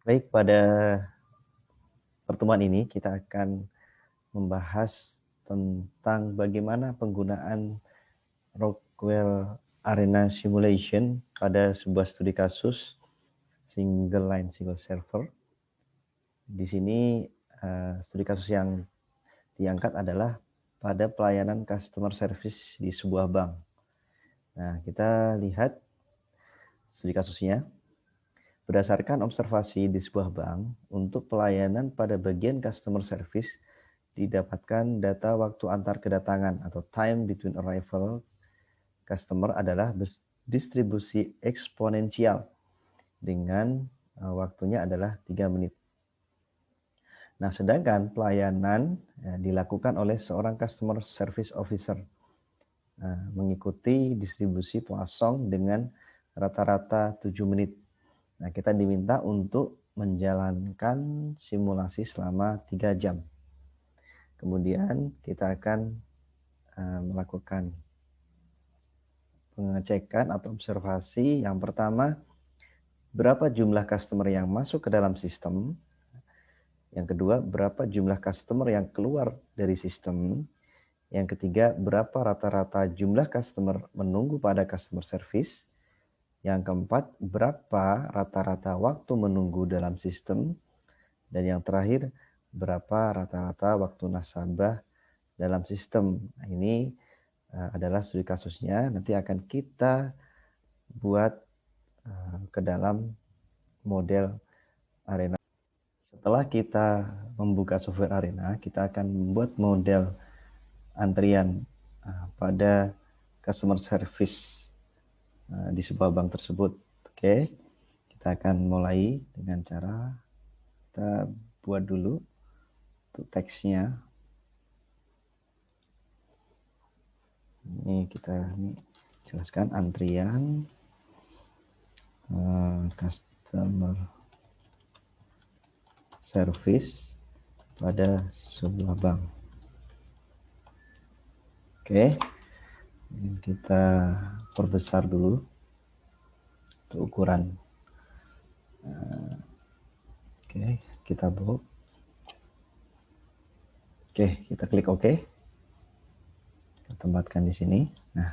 Baik, pada pertemuan ini kita akan membahas tentang bagaimana penggunaan Rockwell Arena Simulation pada sebuah studi kasus single line single server. Di sini studi kasus yang diangkat adalah pada pelayanan customer service di sebuah bank. Nah, kita lihat studi kasusnya. Berdasarkan observasi di sebuah bank, untuk pelayanan pada bagian customer service didapatkan data waktu antar kedatangan atau time between arrival customer adalah distribusi eksponensial dengan waktunya adalah 3 menit. Nah, sedangkan pelayanan dilakukan oleh seorang customer service officer mengikuti distribusi Poisson dengan rata-rata 7 menit. Nah, kita diminta untuk menjalankan simulasi selama 3 jam. Kemudian kita akan melakukan pengecekan atau observasi. Yang pertama, berapa jumlah customer yang masuk ke dalam sistem. Yang kedua, berapa jumlah customer yang keluar dari sistem. Yang ketiga, berapa rata-rata jumlah customer menunggu pada customer service. Yang keempat, berapa rata-rata waktu menunggu dalam sistem. Dan yang terakhir, berapa rata-rata waktu nasabah dalam sistem. Nah, ini adalah studi kasusnya. Nanti akan kita buat ke dalam model Arena. Setelah kita membuka software Arena, kita akan membuat model antrian pada customer service di sebuah bank tersebut. Oke, kita akan mulai dengan cara kita buat dulu untuk teksnya. Ini kita jelaskan antrian customer service pada sebuah bank. Oke, kita perbesar dulu untuk ukuran. Oke, kita bawa. Oke, kita klik OK. Kita tempatkan di sini. Nah,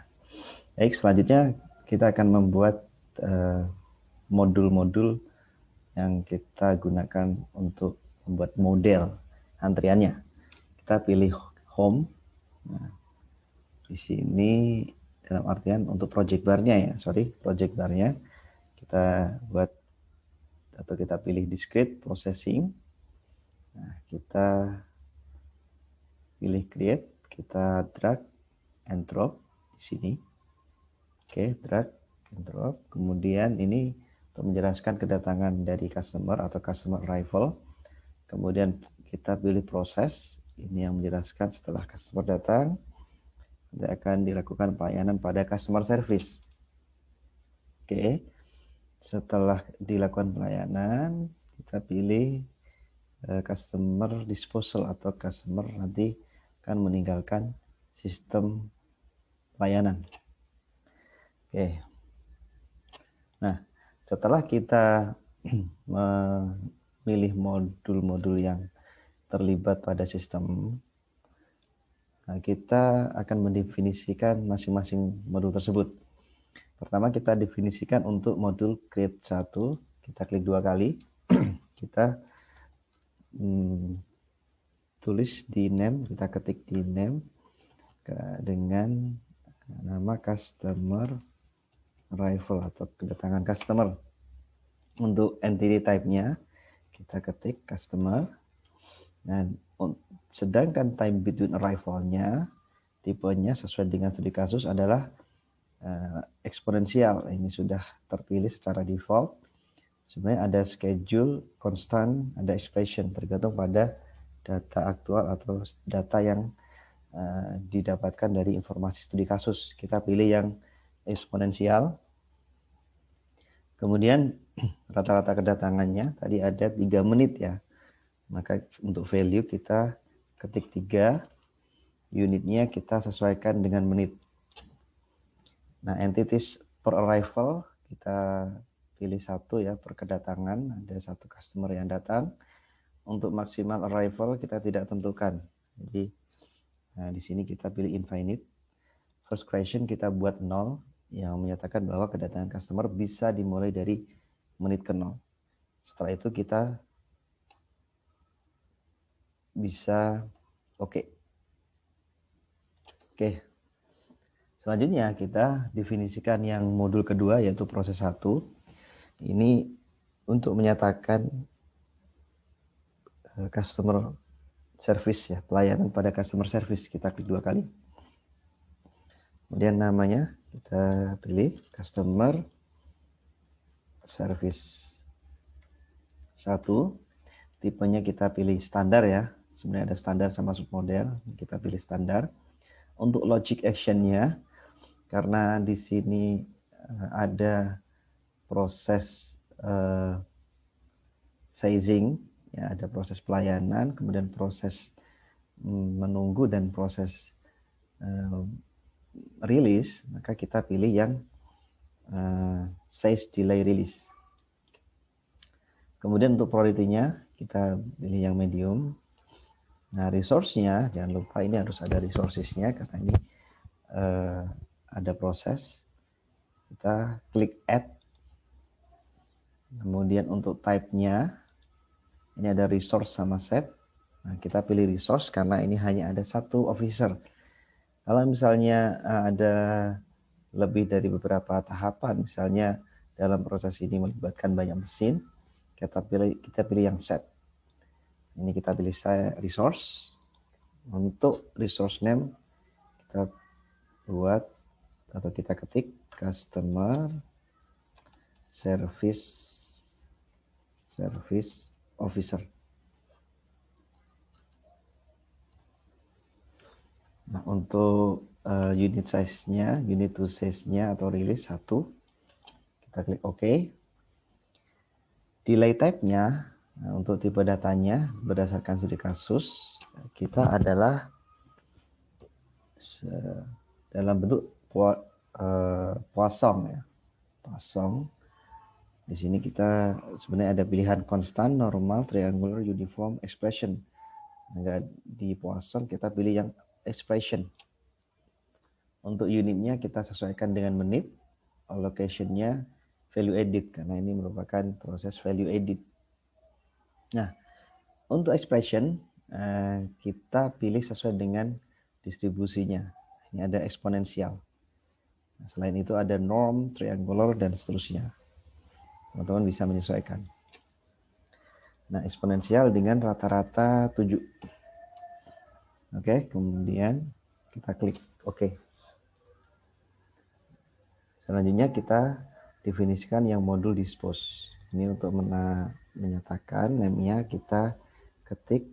baik, selanjutnya kita akan membuat modul-modul yang kita gunakan untuk membuat model antriannya. Kita pilih home. Nah, di sini dalam artian untuk project bar-nya ya, project bar-nya kita buat atau kita pilih discrete processing. Nah, kita pilih create, kita drag and drop di sini. Oke, drag and drop. Kemudian ini untuk menjelaskan kedatangan dari customer atau customer arrival. Kemudian kita pilih proses. Ini yang menjelaskan setelah customer datang, nanti akan dilakukan pelayanan pada customer service. Oke, setelah dilakukan pelayanan, kita pilih customer disposal atau customer nanti akan meninggalkan sistem layanan. Oke. Nah, setelah kita memilih modul-modul yang terlibat pada sistem, nah, kita akan mendefinisikan masing-masing modul tersebut. Pertama kita definisikan untuk modul create 1, kita klik 2 kali, kita tulis di name, kita ketik di name dengan nama customer arrival atau kedatangan customer. Untuk entity type-nya kita ketik customer. Dan sedangkan time between arrival-nya tipenya sesuai dengan studi kasus adalah eksponensial. Ini sudah terpilih secara default. Sebenarnya ada schedule, constant, ada expression tergantung pada data aktual atau data yang didapatkan dari informasi studi kasus. Kita pilih yang eksponensial. Kemudian rata-rata kedatangannya tadi ada 3 menit ya. Maka untuk value kita ketik 3, unitnya kita sesuaikan dengan menit. Nah, entities per arrival kita pilih satu ya per kedatangan, ada satu customer yang datang. Untuk maksimal arrival kita tidak tentukan. Jadi di sini kita pilih infinite. First question kita buat 0 yang menyatakan bahwa kedatangan customer bisa dimulai dari menit ke 0. Setelah itu kita bisa oke. Selanjutnya kita definisikan yang modul kedua yaitu proses 1. Ini untuk menyatakan customer service ya, pelayanan pada customer service. Kita klik 2 kali. Kemudian namanya kita pilih customer service 1. Tipenya kita pilih standar ya. Sebenarnya ada standar sama submodel. Kita pilih standar. Untuk logic actionnya, karena di sini ada proses sizing, ya, ada proses pelayanan, kemudian proses menunggu dan proses rilis, maka kita pilih yang size delay release. Kemudian untuk priority-nya kita pilih yang medium. Nah, resource-nya jangan lupa ini harus ada resources-nya karena ini ada proses. Kita klik add. Kemudian untuk type-nya ini ada resource sama set. Nah, kita pilih resource karena ini hanya ada satu officer. Kalau misalnya ada lebih dari beberapa tahapan, misalnya dalam proses ini melibatkan banyak mesin, kita pilih yang set. Ini kita pilih resource. Untuk resource name kita buat atau kita ketik customer service officer. Nah, untuk unit size-nya, unit to size-nya atau release 1, kita klik OK. Delay type-nya, nah, untuk tipe datanya berdasarkan studi kasus, kita adalah dalam bentuk poisson ya. Poisson. Di sini kita sebenarnya ada pilihan konstan, normal, triangular, uniform, expression. Enggak, di Poisson kita pilih yang expression. Untuk unitnya kita sesuaikan dengan menit, allocation-nya value edit karena ini merupakan proses value edit. Nah, untuk expression kita pilih sesuai dengan distribusinya. Ini ada eksponensial. Nah, selain itu ada norm, triangular, dan seterusnya. Teman-teman bisa menyesuaikan. Nah, eksponensial dengan rata-rata 7. Oke, kemudian kita klik OK. Selanjutnya kita definisikan yang modul dispose. Ini untuk menyatakan name-nya kita ketik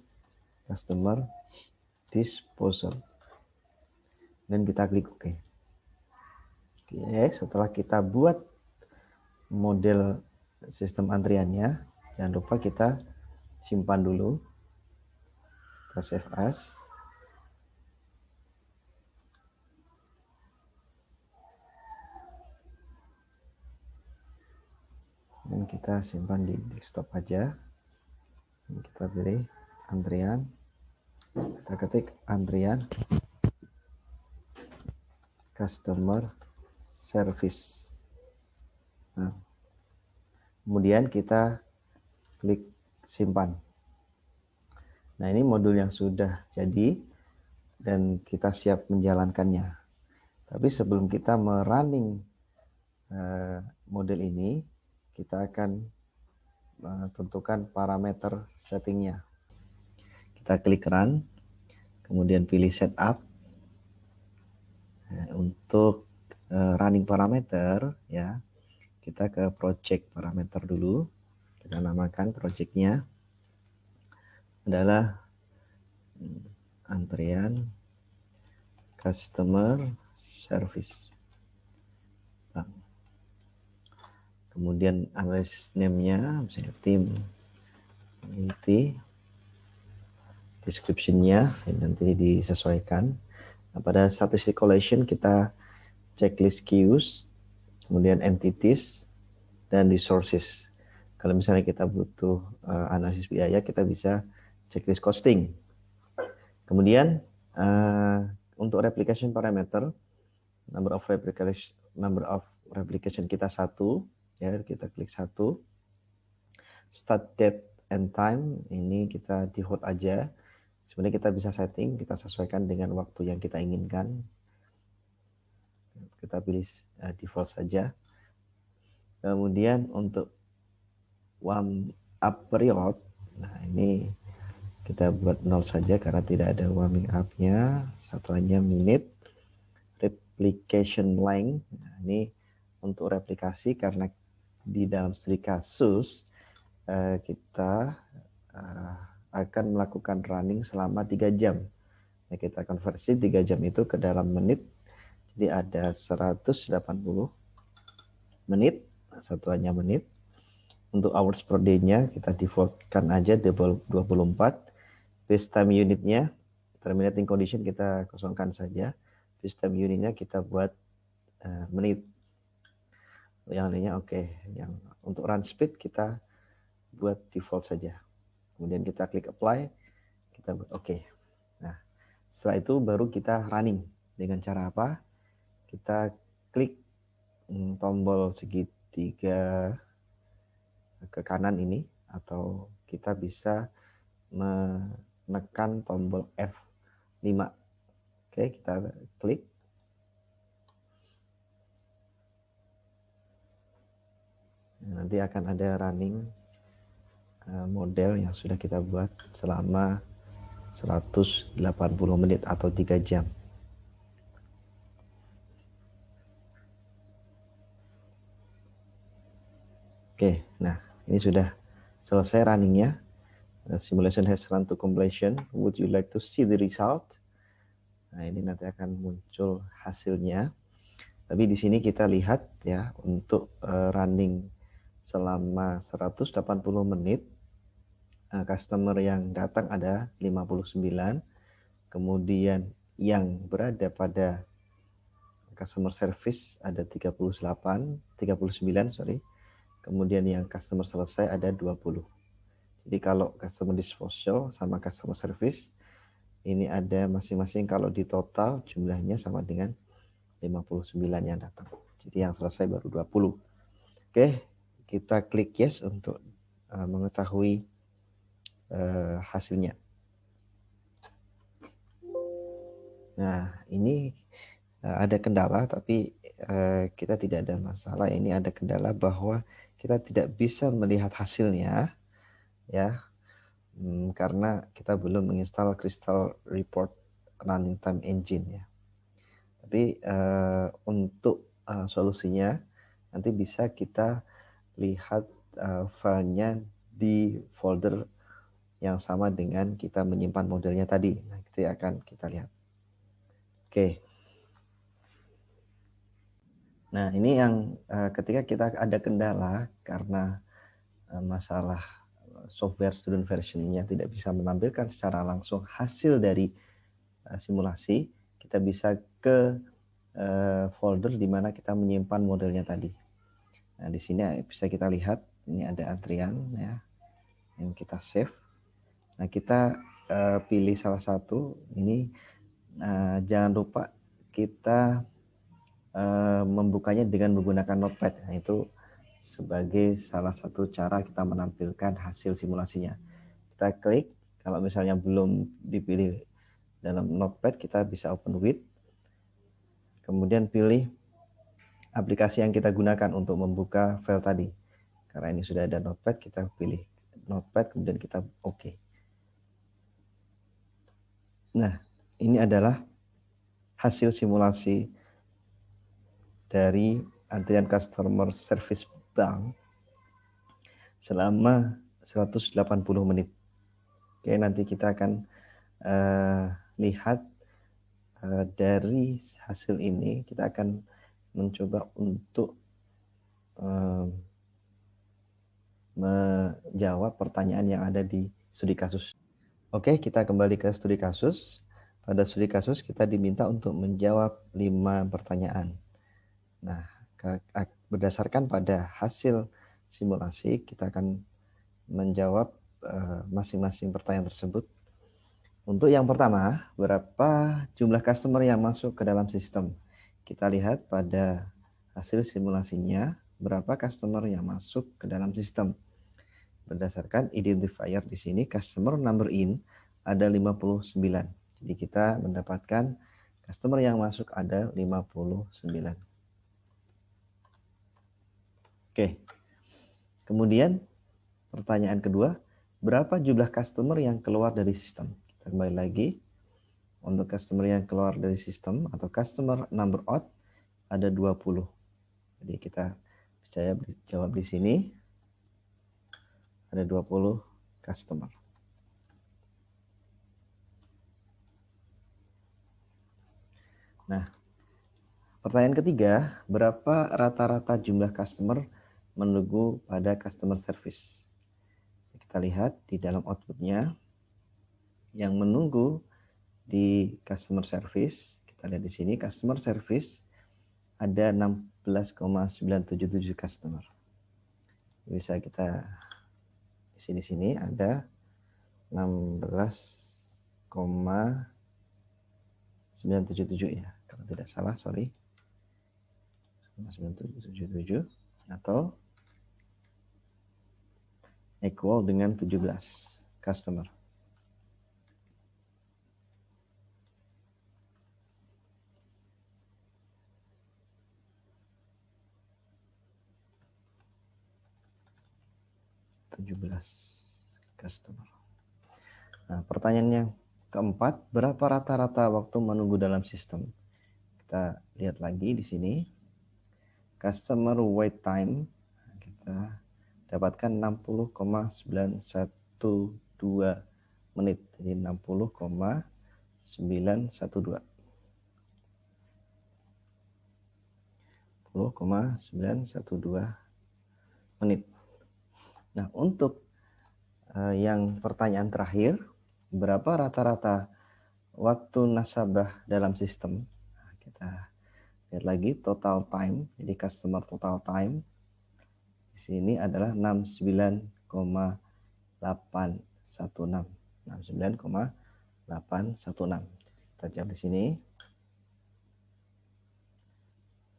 customer disposal. Dan kita klik OK. Oke, setelah kita buat model sistem antriannya, jangan lupa kita simpan dulu. Kita save as. Dan kita simpan di desktop aja. Dan kita pilih antrian. Kita ketik antrian customer service. Nah, kemudian kita klik simpan. Nah, ini modul yang sudah jadi dan kita siap menjalankannya. Tapi sebelum kita merunning model ini, kita akan tentukan parameter settingnya. Kita klik run, kemudian pilih setup. Nah, untuk running parameter ya, kita ke project parameter dulu. Kita namakan projectnya adalah antrian customer service. Nah, kemudian analysis name-nya misalnya tim inti, description-nya nanti disesuaikan. Nah, pada statistic collection kita checklist queues, kemudian entities, dan resources. Kalau misalnya kita butuh analisis biaya, kita bisa checklist costing. Kemudian untuk replication parameter, number of replication kita 1, ya, kita klik 1. Start date and time, ini kita default aja. Sebenarnya kita bisa setting, kita sesuaikan dengan waktu yang kita inginkan. Kita pilih default saja. Kemudian untuk warm up period, nah ini kita buat 0 saja karena tidak ada warming up-nya. Satuannya menit. Replication length, nah ini untuk replikasi karena di dalam studi kasus kita akan melakukan running selama 3 jam. Nah, kita konversi 3 jam itu ke dalam menit. Jadi ada 180 menit, satuannya menit. Untuk hours per day-nya kita defaultkan aja 24. Base time unit-nya, terminating condition kita kosongkan saja. Base time unit-nya kita buat menit. Yang lainnya oke. Yang untuk run speed kita buat default saja. Kemudian kita klik apply, kita buat oke. Nah, setelah itu baru kita running. Dengan cara apa? Kita klik tombol segitiga ke kanan ini, atau kita bisa menekan tombol F5. Oke, kita klik. Nanti akan ada running model yang sudah kita buat selama 180 menit atau 3 jam. Oke, nah ini sudah selesai runningnya. Simulation has run to completion. Would you like to see the result? Nah, ini nanti akan muncul hasilnya. Tapi di sini kita lihat ya, untuk running selama 180 menit, customer yang datang ada 59, kemudian yang berada pada customer service ada 39, kemudian yang customer selesai ada 20. Jadi kalau customer disposal sama customer service ini ada masing-masing, kalau di total jumlahnya sama dengan 59 yang datang. Jadi yang selesai baru 20. Oke, kita klik yes untuk mengetahui hasilnya. Nah, ini ada kendala, tapi kita tidak ada masalah. Ini ada kendala bahwa kita tidak bisa melihat hasilnya, ya, karena kita belum menginstal Crystal Report Running Time Engine, ya. Tapi untuk solusinya nanti bisa kita lihat filenya di folder yang sama dengan kita menyimpan modelnya tadi. Nah, itu akan kita lihat. Oke. Nah, ini yang ketika kita ada kendala karena masalah software student version-nya tidak bisa menampilkan secara langsung hasil dari simulasi, kita bisa ke folder di mana kita menyimpan modelnya tadi. Nah, di sini bisa kita lihat ini ada antrian, ya, yang kita save. Nah, kita pilih salah satu ini. Jangan lupa kita membukanya dengan menggunakan notepad. Nah, itu sebagai salah satu cara kita menampilkan hasil simulasinya. Kita klik, kalau misalnya belum dipilih dalam notepad, kita bisa open with. Kemudian pilih aplikasi yang kita gunakan untuk membuka file tadi. Karena ini sudah ada notepad, kita pilih notepad, kemudian kita oke. Nah, ini adalah hasil simulasi dari antrian customer service bank selama 180 menit. Oke, nanti kita akan lihat dari hasil ini. Kita akan mencoba untuk menjawab pertanyaan yang ada di studi kasus. Oke, kita kembali ke studi kasus. Pada studi kasus kita diminta untuk menjawab 5 pertanyaan. Nah, berdasarkan pada hasil simulasi, kita akan menjawab masing-masing pertanyaan tersebut. Untuk yang pertama, berapa jumlah customer yang masuk ke dalam sistem? Kita lihat pada hasil simulasinya, berapa customer yang masuk ke dalam sistem. Berdasarkan identifier di sini, customer number in ada 59. Jadi kita mendapatkan customer yang masuk ada 59. Oke. Kemudian pertanyaan kedua, berapa jumlah customer yang keluar dari sistem? Kita kembali lagi. Untuk customer yang keluar dari sistem atau customer number out ada 20. Jadi kita bisa jawab di sini ada 20 customer. Nah, pertanyaan ketiga, berapa rata-rata jumlah customer menunggu pada customer service? Kita lihat di dalam outputnya, yang menunggu di customer service, kita lihat di sini customer service ada 16,977 customer. Bisa kita di sini ada 16,977 ya, kalau tidak salah, sorry. 977 atau equal dengan 17 customer. Customer. Nah, pertanyaan yang keempat, berapa rata-rata waktu menunggu dalam sistem? Kita lihat lagi di sini. Customer wait time kita dapatkan 60,912 menit. Jadi 60,912. 60,912 menit. Nah, untuk yang pertanyaan terakhir, berapa rata-rata waktu nasabah dalam sistem? Nah, kita lihat lagi total time. Jadi customer total time di sini adalah 69,816. 69,816. Kita jawab di sini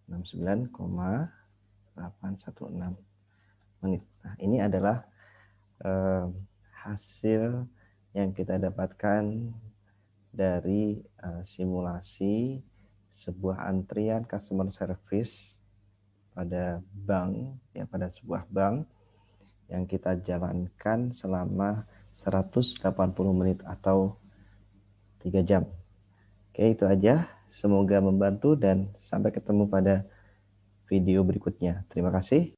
69,816 menit. Nah, ini adalah hasil yang kita dapatkan dari simulasi sebuah antrian customer service pada bank, ya, pada sebuah bank yang kita jalankan selama 180 menit atau 3 jam. Oke, itu aja. Semoga membantu dan sampai ketemu pada video berikutnya. Terima kasih.